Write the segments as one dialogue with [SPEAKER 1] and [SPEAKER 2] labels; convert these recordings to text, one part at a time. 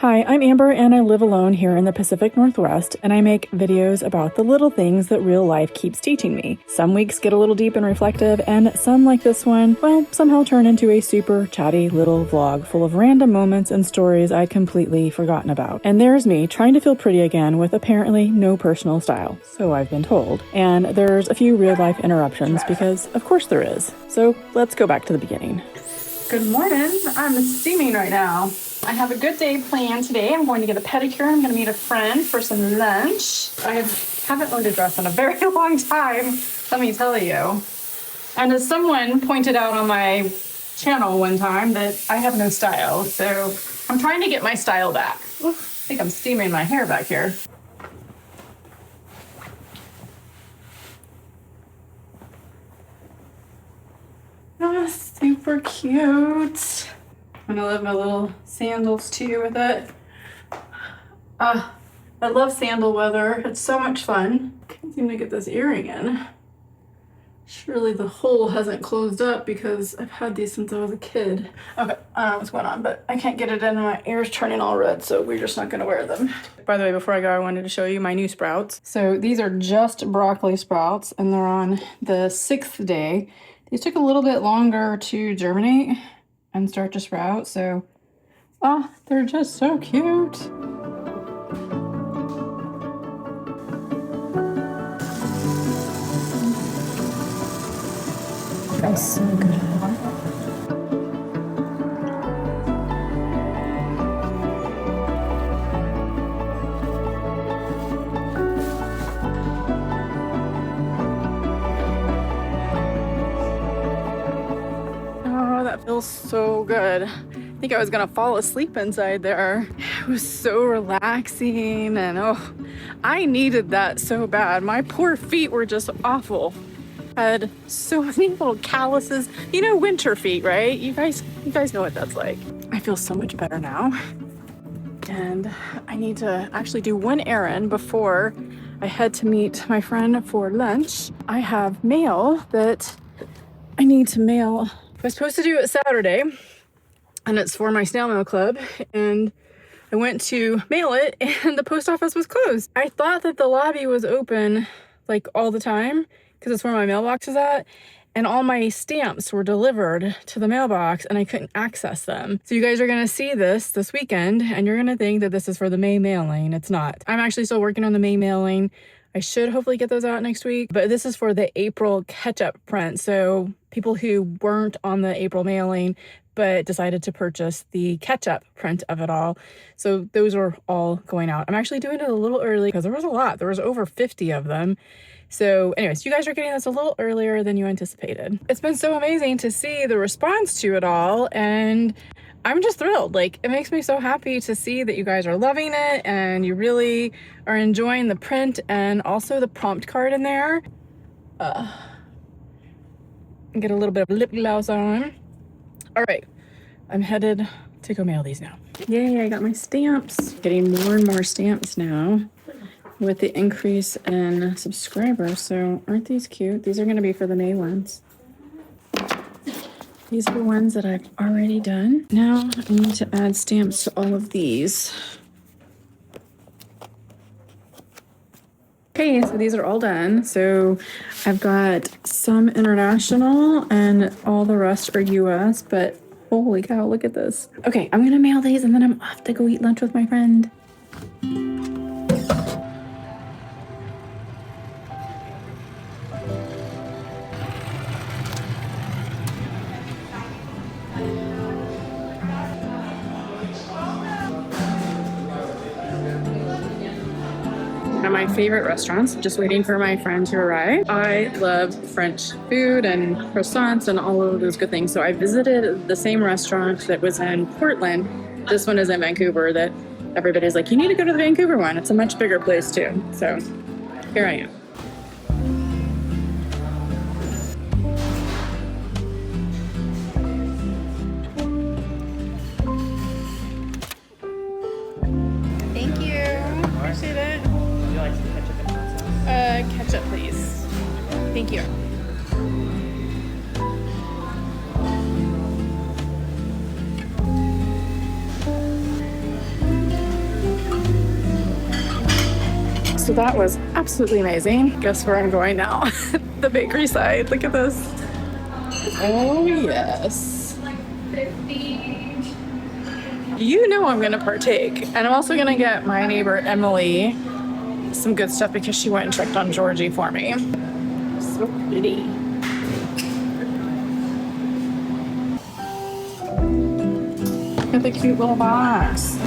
[SPEAKER 1] Hi, I'm Amber and I live alone here in the Pacific Northwest, and I make videos about the little things that real life keeps teaching me. Some weeks get a little deep and reflective, and some, like this one, well, somehow turn into a super chatty little vlog full of random moments and stories I'd completely forgotten about. And there's me trying to feel pretty again with apparently no personal style, so I've been told. And there's a few real life interruptions because of course there is. So let's go back to the beginning. Good morning. I'm steaming right now. I have a good day planned today. I'm going to get a pedicure. I'm going to meet a friend for some lunch. I haven't owned a dress in a very long time, let me tell you. And as someone pointed out on my channel one time, that I have no style. So I'm trying to get my style back. Oof, I think I'm steaming my hair back here. Oh, super cute. And I love my little sandals too with it. I love sandal weather. It's so much fun. Can't seem to get this earring in. Surely the hole hasn't closed up because I've had these since I was a kid. Okay, I don't know what's going on, but I can't get it in and my ear's turning all red, so we're just not gonna wear them. By the way, before I go, I wanted to show you my new sprouts. So these are just broccoli sprouts and they're on the 6th day. These took a little bit longer to germinate and start to sprout, so they're just so cute. That's so good. Oh, that feels so good. I think I was gonna fall asleep inside there. It was so relaxing, and I needed that so bad. My poor feet were just awful. I had so many little calluses. You know, winter feet, right? You guys know what that's like. I feel so much better now. And I need to actually do one errand before I head to meet my friend for lunch. I have mail that I need to mail. I was supposed to do it Saturday, and it's for my snail mail club, and I went to mail it and the post office was closed. I thought that the lobby was open like all the time because it's where my mailbox is at, and all my stamps were delivered to the mailbox and I couldn't access them. So you guys are gonna see this weekend and you're gonna think that this is for the May mailing. It's not. I'm actually still working on the May mailing. I should hopefully get those out next week, but this is for the April catch-up print. So people who weren't on the April mailing but decided to purchase the catch-up print of it all. So those are all going out. I'm actually doing it a little early because there was a lot. There was over 50 of them. So anyways, you guys are getting this a little earlier than you anticipated. It's been so amazing to see the response to it all, and I'm just thrilled. Like, it makes me so happy to see that you guys are loving it and you really are enjoying the print and also the prompt card in there. Get a little bit of lip gloss on. All right, I'm headed to go mail these now. Yay, I got my stamps. Getting more and more stamps now with the increase in subscribers. So aren't these cute? These are gonna be for the May ones. These are the ones that I've already done. Now I need to add stamps to all of these. Okay, so these are all done. So I've got some international and all the rest are US, but holy cow, look at this. Okay, I'm gonna mail these and then I'm off to go eat lunch with my friend. One of my favorite restaurants, just waiting for my friend to arrive. I love French food and croissants and all of those good things. So I visited the same restaurant that was in Portland. This one is in Vancouver that everybody's like, you need to go to the Vancouver one. It's a much bigger place too. So here I am. Thank you. Appreciate it. Would you like some ketchup and hot sauce? Ketchup, please. Thank you. So that was absolutely amazing. Guess where I'm going now? The bakery side. Look at this. Oh, yes. You know I'm gonna partake. And I'm also gonna get my neighbor Emily some good stuff because she went and checked on Georgie for me. So pretty. Look at the cute little box.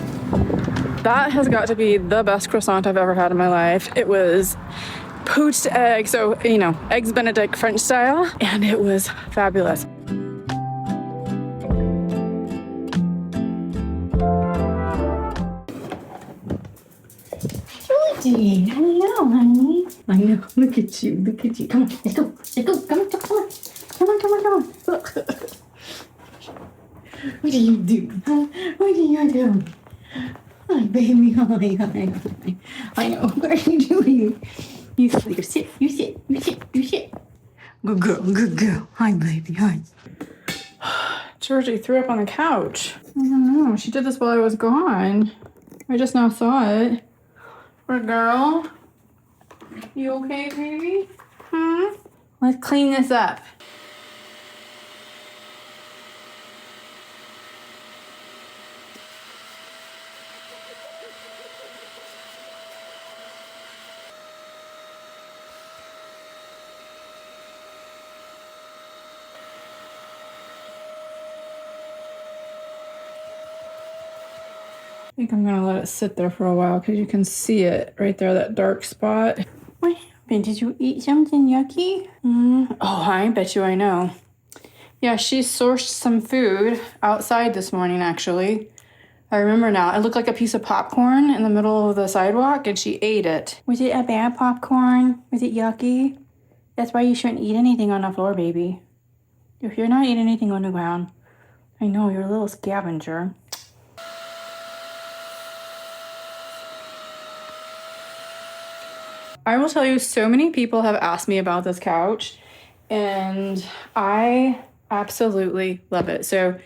[SPEAKER 1] That has got to be the best croissant I've ever had in my life. It was poached egg, so, you know, eggs Benedict French style, and it was fabulous. Georgie, hello, honey. I know, look at you, look at you. Come on, let's go, come on, come on. What are you doing, huh? What are you doing? Hi, baby, hi. I know, what are you doing? You sit. Good girl. Hi, baby, hi. Georgie threw up on the couch. I don't know, she did this while I was gone. I just now saw it. Poor girl. You okay, baby? Let's clean this up. I think I'm gonna let it sit there for a while because you can see it right there, that dark spot. What happened? Did you eat something yucky? Oh, I bet you I know. Yeah, she sourced some food outside this morning, actually. I remember now. It looked like a piece of popcorn in the middle of the sidewalk, and she ate it. Was it a bad popcorn? Was it yucky? That's why you shouldn't eat anything on the floor, baby. If you're not eating anything on the ground, I know, you're a little scavenger. I will tell you, so many people have asked me about this couch, and I absolutely love it. So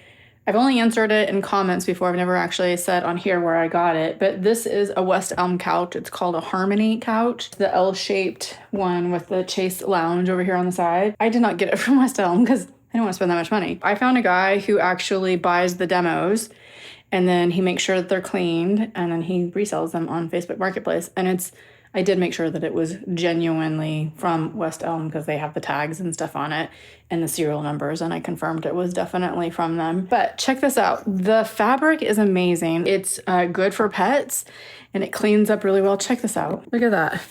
[SPEAKER 1] I've only answered it in comments before. I've never actually said on here where I got it, but this is a West Elm couch. It's called a Harmony couch, the L-shaped one with the Chase lounge over here on the side. I did not get it from West Elm because I don't want to spend that much money. I found a guy who actually buys the demos, and then he makes sure that they're cleaned, and then he resells them on Facebook Marketplace. And I did make sure that it was genuinely from West Elm because they have the tags and stuff on it and the serial numbers, and I confirmed it was definitely from them. But check this out. The fabric is amazing. It's good for pets, and it cleans up really well. Check this out. Look at that.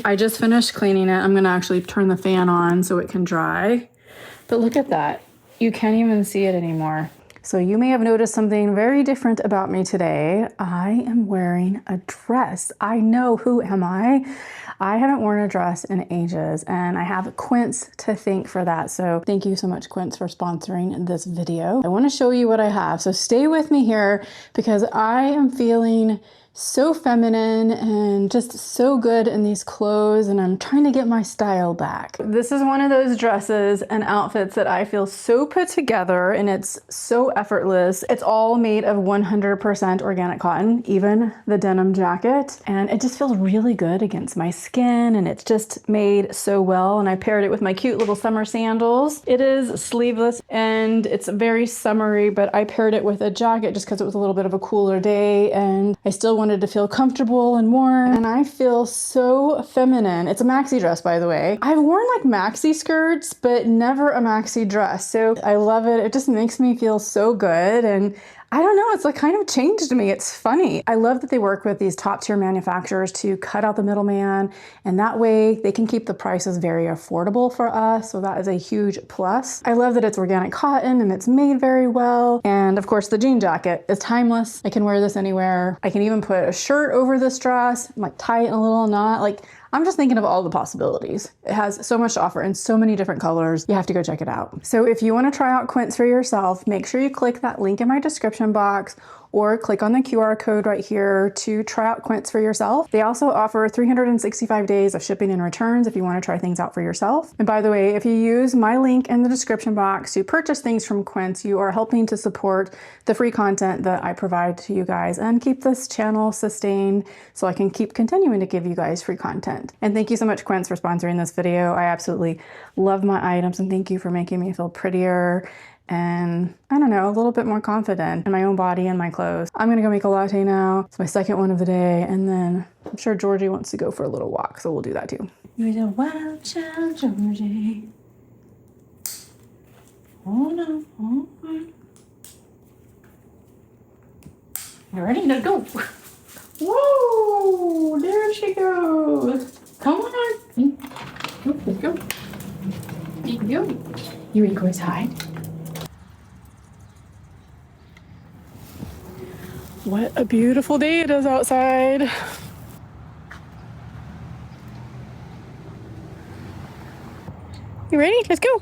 [SPEAKER 1] I just finished cleaning it. I'm gonna actually turn the fan on so it can dry. But look at that. You can't even see it anymore. So you may have noticed something very different about me today. I am wearing a dress. I know, who am I? I haven't worn a dress in ages, and I have Quince to thank for that. So thank you so much, Quince, for sponsoring this video. I want to show you what I have. So stay with me here because I am feeling so feminine and just so good in these clothes, and I'm trying to get my style back. This is one of those dresses and outfits that I feel so put together, and it's so effortless. It's all made of 100% organic cotton, even the denim jacket, and it just feels really good against my skin, and it's just made so well. And I paired it with my cute little summer sandals. It is sleeveless and it's very summery, but I paired it with a jacket just because it was a little bit of a cooler day, and I still wanted to feel comfortable and warm, and I feel so feminine. It's a maxi dress, by the way. I've worn like maxi skirts, but never a maxi dress, so I love it. It just makes me feel so good, and I don't know, it's like kind of changed me. It's funny. I love that they work with these top tier manufacturers to cut out the middleman, and that way they can keep the prices very affordable for us. So that is a huge plus. I love that it's organic cotton and it's made very well. And of course the jean jacket is timeless. I can wear this anywhere. I can even put a shirt over this dress, like tie it in a little knot. Like, I'm just thinking of all the possibilities. It has so much to offer in so many different colors. You have to go check it out. So if you want to try out Quince for yourself, make sure you click that link in my description box, or click on the QR code right here to try out Quince for yourself. They also offer 365 days of shipping and returns if you want to try things out for yourself. And by the way, if you use my link in the description box to purchase things from Quince, you are helping to support the free content that I provide to you guys and keep this channel sustained so I can keep continuing to give you guys free content. And thank you so much, Quince, for sponsoring this video. I absolutely love my items, and thank you for making me feel prettier and, I don't know, a little bit more confident in my own body and my clothes. I'm gonna go make a latte now. It's my second one of the day, and then I'm sure Georgie wants to go for a little walk, so we'll do that too. You're a wild child, Georgie. Oh no, oh no. You ready? Let's go. Whoa, there she goes. Come on. Let's go. There you go. You ready to go inside? What a beautiful day it is outside. You ready? Let's go.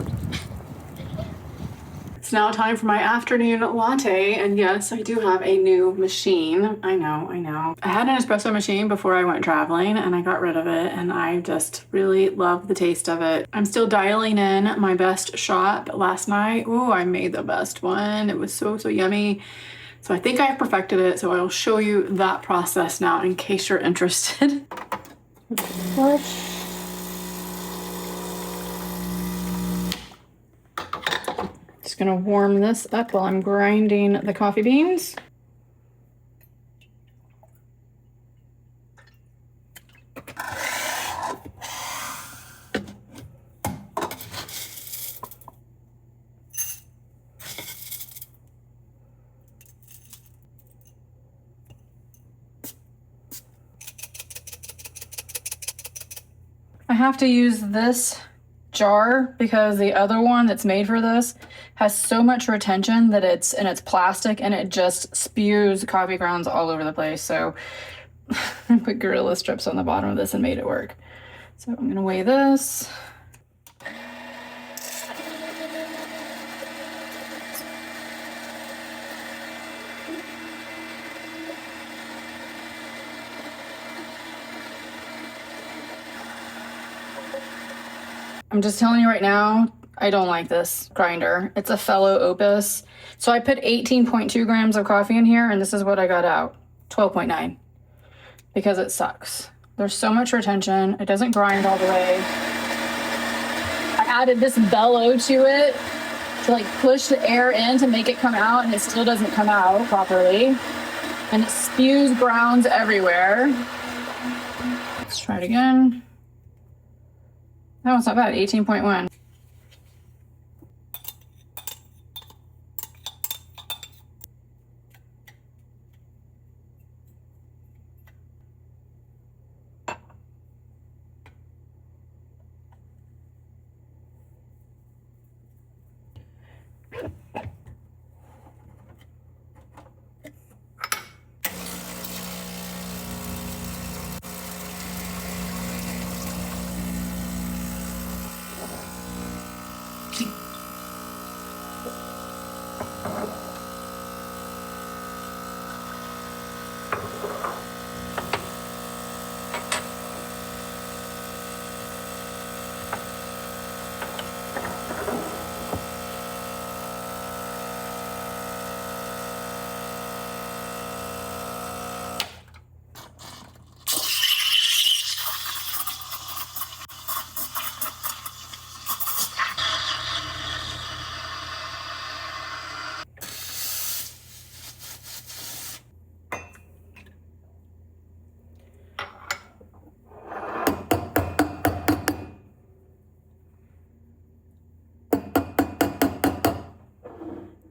[SPEAKER 1] It's now time for my afternoon latte, and yes, I do have a new machine. I know. I had an espresso machine before I went traveling, and I got rid of it, and I just really love the taste of it. I'm still dialing in my best shot. Last night, oh, I made the best one. It was so yummy. So I think I've perfected it, so I'll show you that process now in case you're interested. What? Just gonna warm this up while I'm grinding the coffee beans. I have to use this jar because the other one that's made for this has so much retention that it's plastic and it just spews coffee grounds all over the place. So I put Gorilla strips on the bottom of this and made it work. So I'm gonna weigh this. I'm just telling you right now, I don't like this grinder. It's a fellow Opus. So I put 18.2 grams of coffee in here, and this is what I got out, 12.9, because it sucks. There's so much retention. It doesn't grind all the way. I added this bellow to it to like push the air in to make it come out, and it still doesn't come out properly. And it spews grounds everywhere. Let's try it again. That one's not bad, 18.1.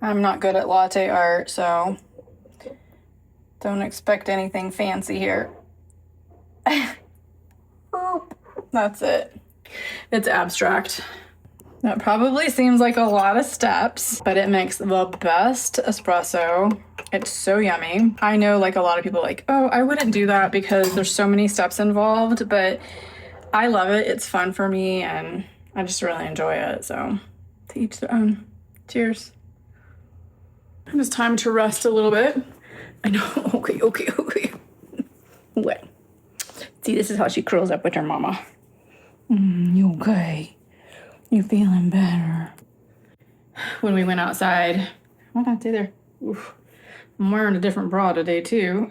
[SPEAKER 1] I'm not good at latte art, so don't expect anything fancy here. That's it. It's abstract. That probably seems like a lot of steps, but it makes the best espresso. It's so yummy. I know like a lot of people are like, oh, I wouldn't do that because there's so many steps involved, but I love it. It's fun for me and I just really enjoy it. So to each their own. Cheers. It's time to rest a little bit. I know. Okay. What? See, this is how she curls up with her mama. You okay? You feeling better? When we went outside, what did I say there? Oof. I'm wearing a different bra today too.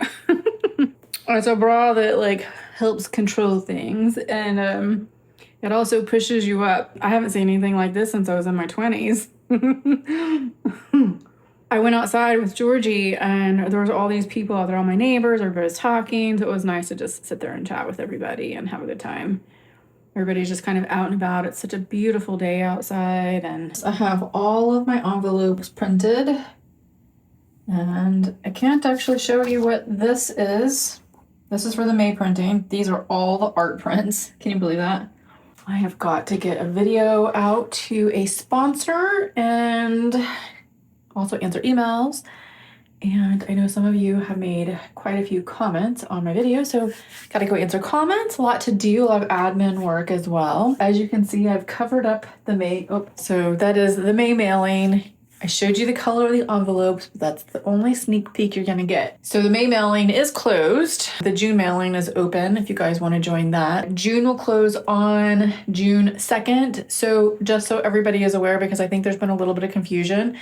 [SPEAKER 1] It's a bra that like helps control things, and it also pushes you up. I haven't seen anything like this since I was in my 20s. I went outside with Georgie, and there was all these people out there, all my neighbors, everybody's talking, so it was nice to just sit there and chat with everybody and have a good time. Everybody's just kind of out and about. It's such a beautiful day outside, and I have all of my envelopes printed, and I can't actually show you what this is. This is for the May printing. These are all the art prints. Can you believe that? I have got to get a video out to a sponsor and also answer emails. And I know some of you have made quite a few comments on my video, so gotta go answer comments. A lot to do, a lot of admin work as well. As you can see, I've covered up the May, so that is the May mailing. I showed you the color of the envelopes, but that's the only sneak peek you're gonna get. So the May mailing is closed. The June mailing is open if you guys wanna join that. June will close on June 2nd. So just so everybody is aware, because I think there's been a little bit of confusion,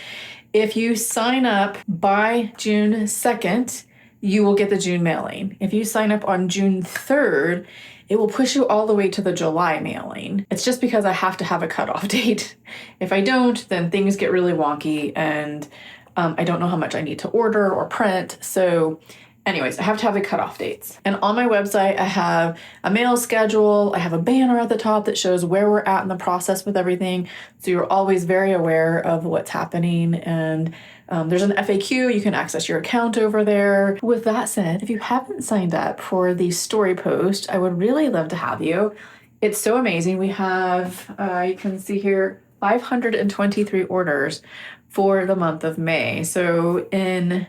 [SPEAKER 1] if you sign up by June 2nd, you will get the June mailing. If you sign up on June 3rd, it will push you all the way to the July mailing. It's just because I have to have a cutoff date. If I don't, then things get really wonky, and I don't know how much I need to order or print. So anyways, I have to have the cutoff dates. And on my website, I have a mail schedule. I have a banner at the top that shows where we're at in the process with everything. So you're always very aware of what's happening. And there's an FAQ. You can access your account over there. With that said, if you haven't signed up for the story post, I would really love to have you. It's so amazing. We have, you can see here, 523 orders for the month of May. So in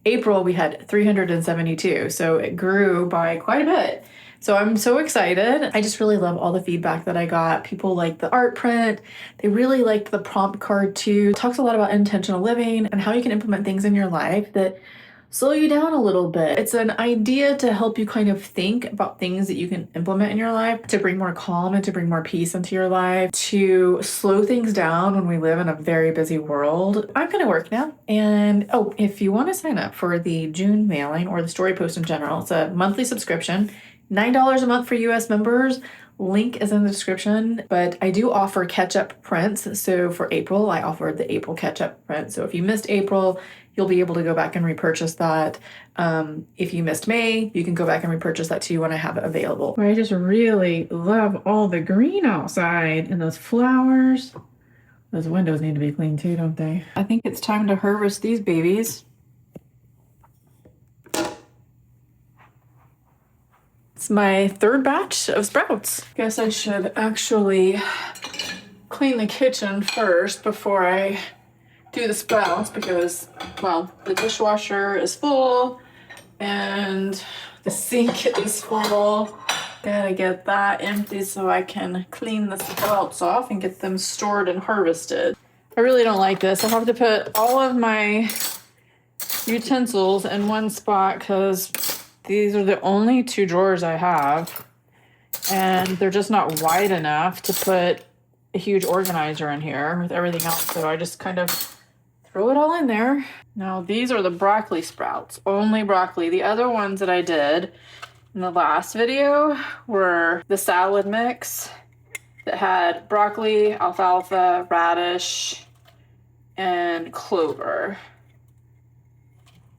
[SPEAKER 1] April, we had 372, so it grew by quite a bit. So I'm so excited. I just really love all the feedback that I got. People like the art print. They really liked the prompt card too. It talks a lot about intentional living and how you can implement things in your life that slow you down a little bit. It's an idea to help you kind of think about things that you can implement in your life to bring more calm and to bring more peace into your life, to slow things down when we live in a very busy world. I'm going to work now. And if you want to sign up for the June mailing or the story post in general, it's a monthly subscription, $9 a month for US members. Link is in the description, but I do offer catch-up prints. So for April, I offered the April catch-up print. So if you missed April, you'll be able to go back and repurchase that. If you missed May, you can go back and repurchase that too when I have it available. I just really love all the green outside and those flowers. Those windows need to be cleaned too, don't they? I think it's time to harvest these babies. It's my third batch of sprouts. Guess I should actually clean the kitchen first before I do the sprouts because, well, the dishwasher is full and the sink is full. Gotta get that empty so I can clean the sprouts off and get them stored and harvested. I really don't like this. I have to put all of my utensils in one spot because these are the only two drawers I have, and they're just not wide enough to put a huge organizer in here with everything else. So I just kind of throw it all in there. Now these are the broccoli sprouts, only broccoli. The other ones that I did in the last video were the salad mix that had broccoli, alfalfa, radish, and clover.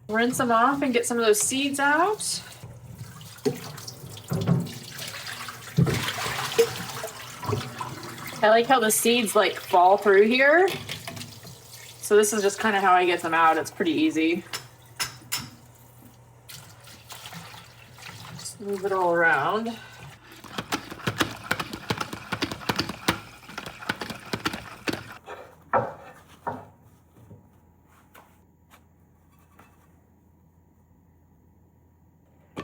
[SPEAKER 1] Rinse them off and get some of those seeds out. I like how the seeds like fall through here. So this is just kind of how I get them out. It's pretty easy. Just move it all around.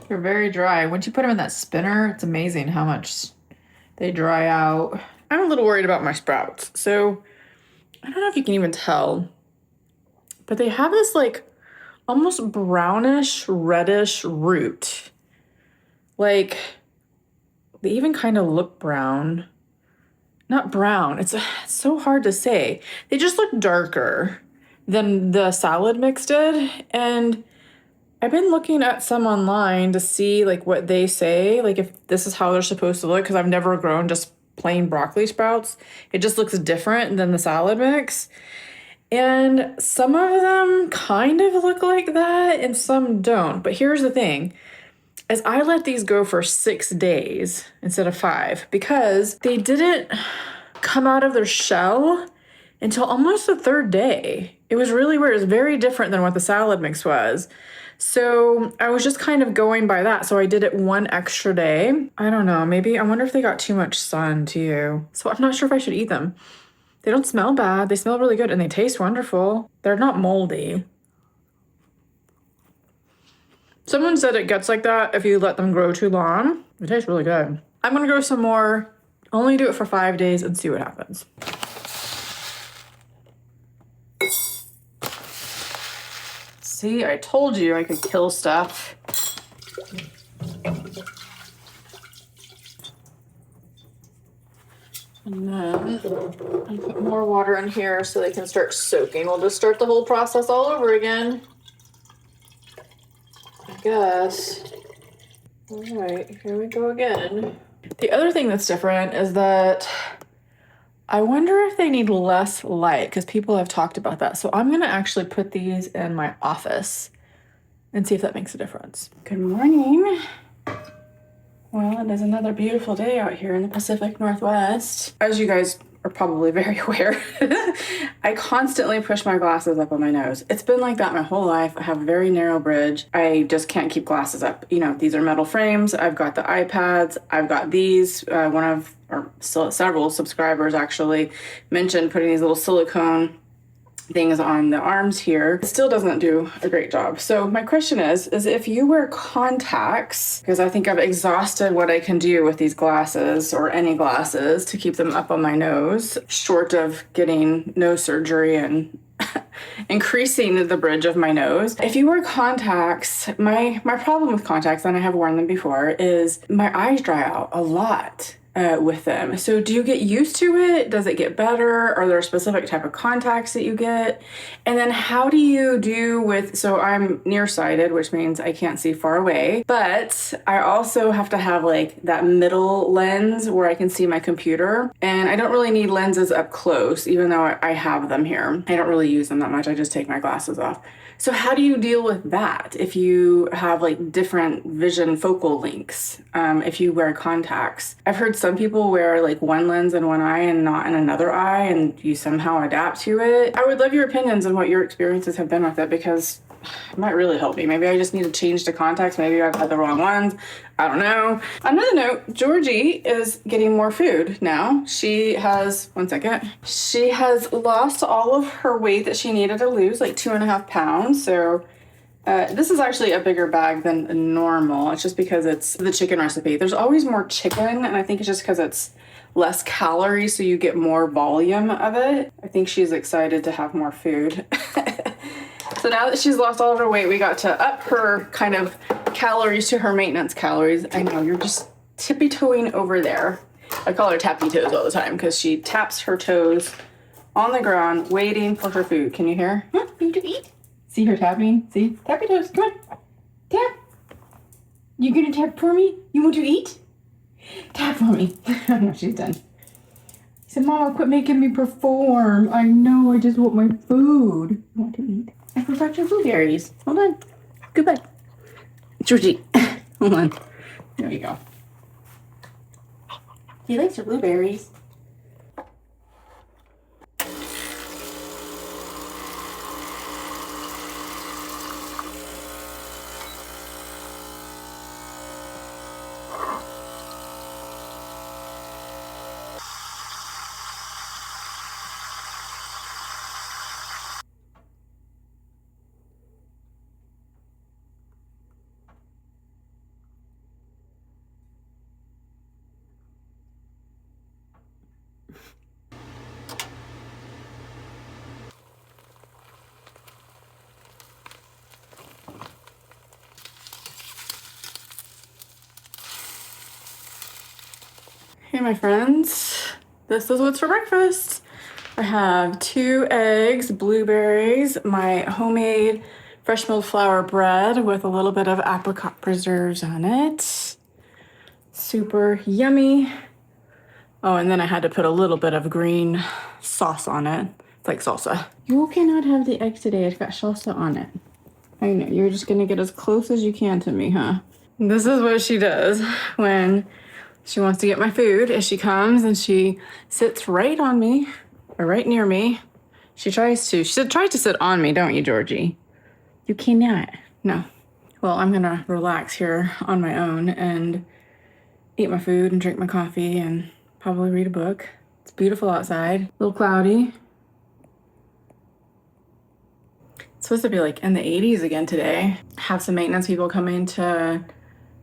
[SPEAKER 1] They're very dry. Once you put them in that spinner, it's amazing how much they dry out. I'm a little worried about my sprouts. So I don't know if you can even tell, but they have this like almost brownish, reddish root. Like, they even kind of look brown. Not brown, it's so hard to say. They just look darker than the salad mix did. And I've been looking at some online to see like what they say, like if this is how they're supposed to look, because I've never grown just plain broccoli sprouts. It just looks different than the salad mix. And some of them kind of look like that and some don't. But here's the thing. As I let these go for 6 days instead of 5 because they didn't come out of their shell until almost the 3rd day. It was really weird. It was very different than what the salad mix was. So I was just kind of going by that. So I did it 1 extra day. I don't know. Maybe I wonder if they got too much sun too. So I'm not sure if I should eat them. They don't smell bad. They smell really good and they taste wonderful. They're not moldy. Someone said it gets like that if you let them grow too long. It tastes really good. I'm gonna grow some more, only do it for 5 days and see what happens. See, I told you I could kill stuff. And then I put more water in here so they can start soaking. We'll just start the whole process all over again. I guess. All right, here we go again. The other thing that's different is that I wonder if they need less light because people have talked about that. So I'm gonna actually put these in my office and see if that makes a difference. Good morning. Well, it is another beautiful day out here in the Pacific Northwest. As you guys are probably very aware, I constantly push my glasses up on my nose. It's been like that my whole life. I have a very narrow bridge. I just can't keep glasses up. You know, these are metal frames. I've got the iPads. I've got these. Several subscribers actually mentioned putting these little silicone things on the arms here. It still doesn't do a great job. So my question is if you wear contacts, because I think I've exhausted what I can do with these glasses or any glasses to keep them up on my nose, short of getting nose surgery and increasing the bridge of my nose. If you wear contacts, my problem with contacts, and I have worn them before, is my eyes dry out a lot. With them. So do you get used to it? Does it get better? Are there a specific type of contacts that you get? And then how do you do with, so I'm nearsighted, which means I can't see far away, but I also have to have like that middle lens where I can see my computer. And I don't really need lenses up close, even though I have them here. I don't really use them that much. I just take my glasses off. So how do you deal with that if you have like different vision focal lengths, if you wear contacts? I've heard some people wear like one lens in one eye and not in another eye, and you somehow adapt to it. I would love your opinions on what your experiences have been with it, because it might really help me. Maybe I just need to change the contacts. Maybe I've had the wrong ones. I don't know. Another note, Georgie is getting more food now. She has, one second, she has lost all of her weight that she needed to lose, like 2.5 pounds. So this is actually a bigger bag than normal. It's just because it's the chicken recipe. There's always more chicken, and I think it's just because it's less calories, so you get more volume of it. I think she's excited to have more food. So now that she's lost all of her weight, we got to up her kind of calories to her maintenance calories. I know, you're just tippy-toeing over there. I call her tappy toes all the time because she taps her toes on the ground waiting for her food. Can you hear? Huh? You need to eat? See her tapping? See? Tappy toes, come on. Tap. You gonna tap for me? You want to eat? Tap for me. No, she's done. He said, Mama, quit making me perform. I know, I just want my food. You want to eat? I forgot your blueberries. Hold on. Goodbye. Georgie, hold on. There you go. He likes your blueberries. Hey, my friends. This is what's for breakfast. I have 2 eggs, blueberries, my homemade fresh milled flour bread with a little bit of apricot preserves on it. Super yummy. Oh, and then I had to put a little bit of green sauce on it. It's like salsa. You cannot have the egg today. It's got salsa on it. I know, you're just gonna get as close as you can to me, huh? This is what she does when she wants to get my food. Is she comes and she sits right on me, or right near me. She tries to sit on me, don't you, Georgie? You cannot. No. Well, I'm gonna relax here on my own and eat my food and drink my coffee and probably read a book. It's beautiful outside. A little cloudy. It's supposed to be like in the 80s again today. Have some maintenance people coming to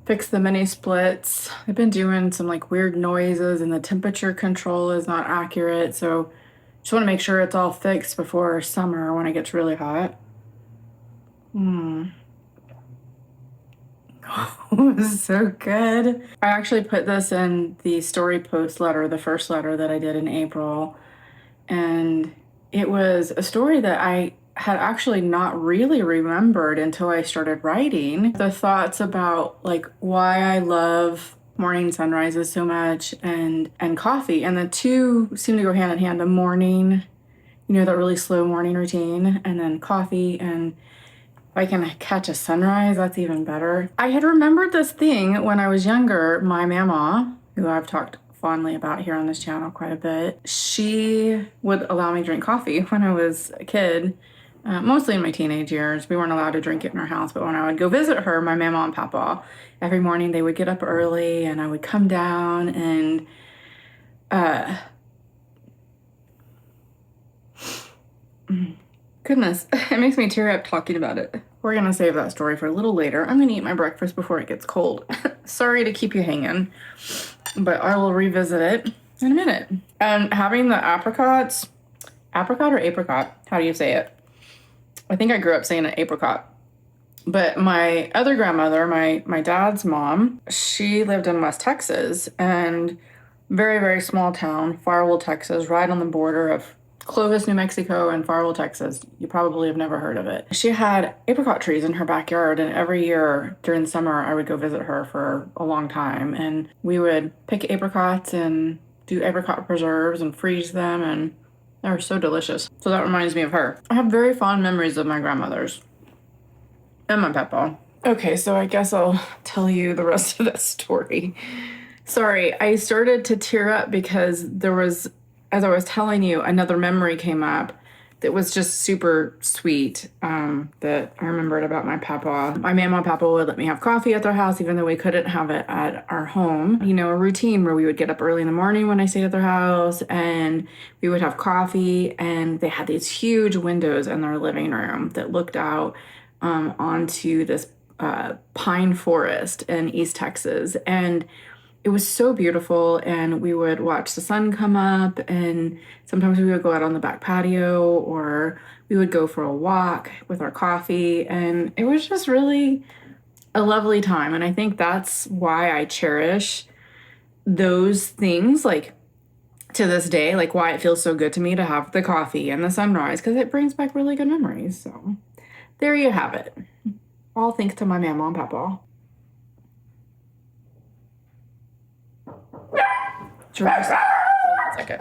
[SPEAKER 1] fix the mini splits. I've been doing some like weird noises and the temperature control is not accurate. So just want to make sure it's all fixed before summer when it gets really hot. Oh, this is so good. I actually put this in the story post letter, the first letter that I did in April. And it was a story that I had actually not really remembered until I started writing. The thoughts about like why I love morning sunrises so much and coffee. And the two seem to go hand in hand. The morning, you know, that really slow morning routine, and then coffee. And if I can catch a sunrise, that's even better. I had remembered this thing when I was younger. My mama, who I've talked fondly about here on this channel quite a bit, she would allow me to drink coffee when I was a kid, mostly in my teenage years. We weren't allowed to drink it in our house, but when I would go visit her, my mama and papa, every morning they would get up early and I would come down and goodness, it makes me tear up talking about it. We're gonna save that story for a little later. I'm gonna eat my breakfast before it gets cold. Sorry to keep you hanging, but I will revisit it in a minute. And having the apricot or apricot, how do you say it? I think I grew up saying it apricot. But my other grandmother, my dad's mom, she lived in West Texas, and very, very small town, Farwell, Texas, right on the border of Clovis, New Mexico, and Farwell, Texas. You probably have never heard of it. She had apricot trees in her backyard, and every year during summer, I would go visit her for a long time, and we would pick apricots and do apricot preserves and freeze them, and they were so delicious. So that reminds me of her. I have very fond memories of my grandmothers and my papa. Okay, so I guess I'll tell you the rest of that story. Sorry, I started to tear up because there was, as I was telling you, another memory came up that was just super sweet, that I remembered about my papa. My mama and papa would let me have coffee at their house, even though we couldn't have it at our home. You know, a routine where we would get up early in the morning when I stayed at their house, and we would have coffee, and they had these huge windows in their living room that looked out onto this pine forest in East Texas. And it was so beautiful, and we would watch the sun come up, and sometimes we would go out on the back patio, or we would go for a walk with our coffee, and it was just really a lovely time. And I think that's why I cherish those things, like to this day, like why it feels so good to me to have the coffee and the sunrise, because it brings back really good memories. So there you have it. All thanks to my mama and papa. George, hold on a second.